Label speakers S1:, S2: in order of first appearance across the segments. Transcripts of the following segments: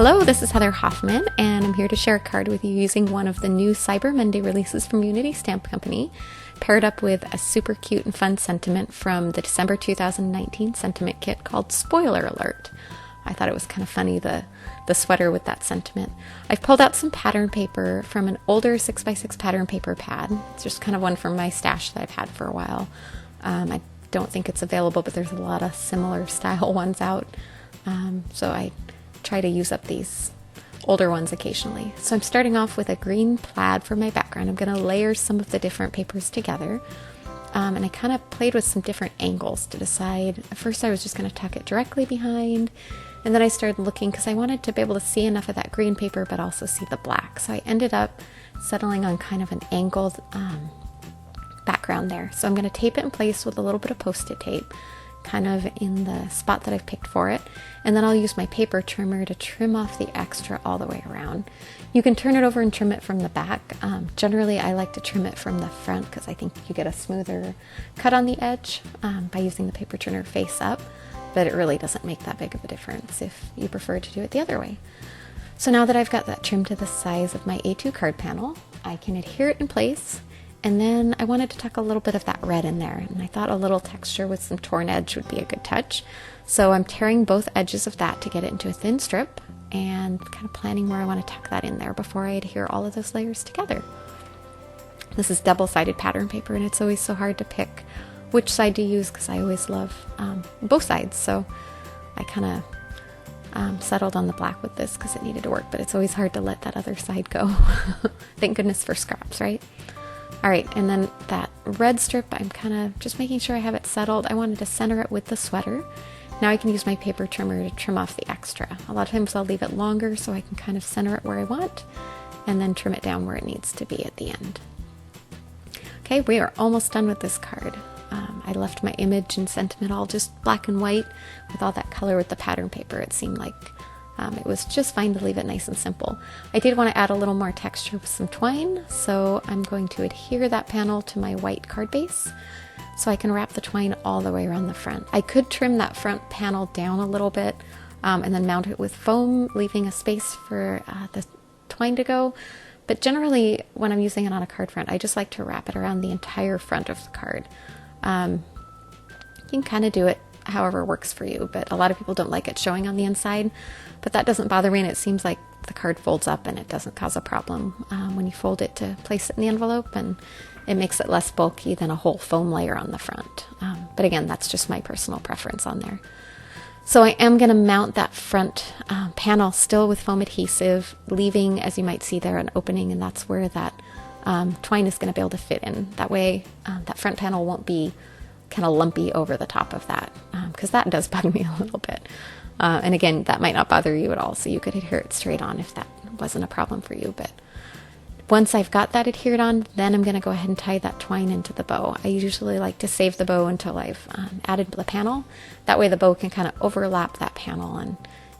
S1: Hello, this is Heather Hoffman, and I'm here to share a card with you using one of the new Cyber Monday releases from Unity Stamp Company, paired up with a super cute and fun sentiment from the December 2019 sentiment kit called Spoiler Alert. I thought it was kind of funny, the sweater with that sentiment. I've pulled out some pattern paper from an older 6x6 pattern paper pad. It's just kind of one from my stash that I've had for a while. I don't think it's available, but there's a lot of similar style ones out. So I try to use up these older ones occasionally. So I'm starting off with a green plaid for my background. I'm going to layer some of the different papers together. And I kind of played with some different angles to decide. At first I was just going to tuck it directly behind, and then I started looking because I wanted to be able to see enough of that green paper but also see the black. So I ended up settling on kind of an angled background there. So I'm going to tape it in place with a little bit of Post-it tape, kind of in the spot that I've picked for it, and then I'll use my paper trimmer to trim off the extra all the way around. You can turn it over and trim it from the back. Generally I like to trim it from the front because I think you get a smoother cut on the edge by using the paper trimmer face up, but it really doesn't make that big of a difference if you prefer to do it the other way. So now that I've got that trimmed to the size of my A2 card panel, I can adhere it in place. And then I wanted to tuck a little bit of that red in there, and I thought a little texture with some torn edge would be a good touch. So I'm tearing both edges of that to get it into a thin strip and kind of planning where I want to tuck that in there before I adhere all of those layers together. This is double-sided pattern paper, and it's always so hard to pick which side to use because I always love both sides. So I kind of settled on the black with this because it needed to work, but it's always hard to let that other side go. Thank goodness for scraps, right? All right, and then that red strip, I'm kind of just making sure I have it settled. I wanted to center it with the sweater. Now I can use my paper trimmer to trim off the extra. A lot of times I'll leave it longer so I can kind of center it where I want and then trim it down where it needs to be at the end. Okay, we are almost done with this card. I left my image and sentiment all just black and white with all that color with the pattern paper. It seemed like it was just fine to leave it nice and simple. I did want to add a little more texture with some twine, so I'm going to adhere that panel to my white card base so I can wrap the twine all the way around the front. I could trim that front panel down a little bit and then mount it with foam, leaving a space for the twine to go. But generally, when I'm using it on a card front, I just like to wrap it around the entire front of the card. You can kind of do it however works for you, but a lot of people don't like it showing on the inside, but that doesn't bother me, and it seems like the card folds up and it doesn't cause a problem when you fold it to place it in the envelope, and it makes it less bulky than a whole foam layer on the front. But again, that's just my personal preference on there. So I am going to mount that front panel still with foam adhesive, leaving, as you might see there, an opening, and that's where that twine is going to be able to fit in. That way that front panel won't be kind of lumpy over the top of that, because that does bug me a little bit. And again, that might not bother you at all, so you could adhere it straight on if that wasn't a problem for you. But once I've got that adhered on, then I'm going to go ahead and tie that twine into the bow. I usually like to save the bow until I've added the panel. That way the bow can kind of overlap that panel and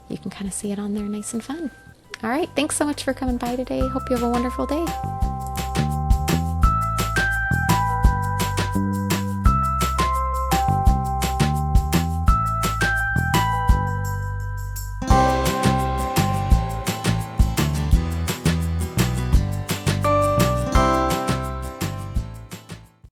S1: you can kind of see it on there nice and fun. All right, thanks so much for coming by today. Hope you have a wonderful day.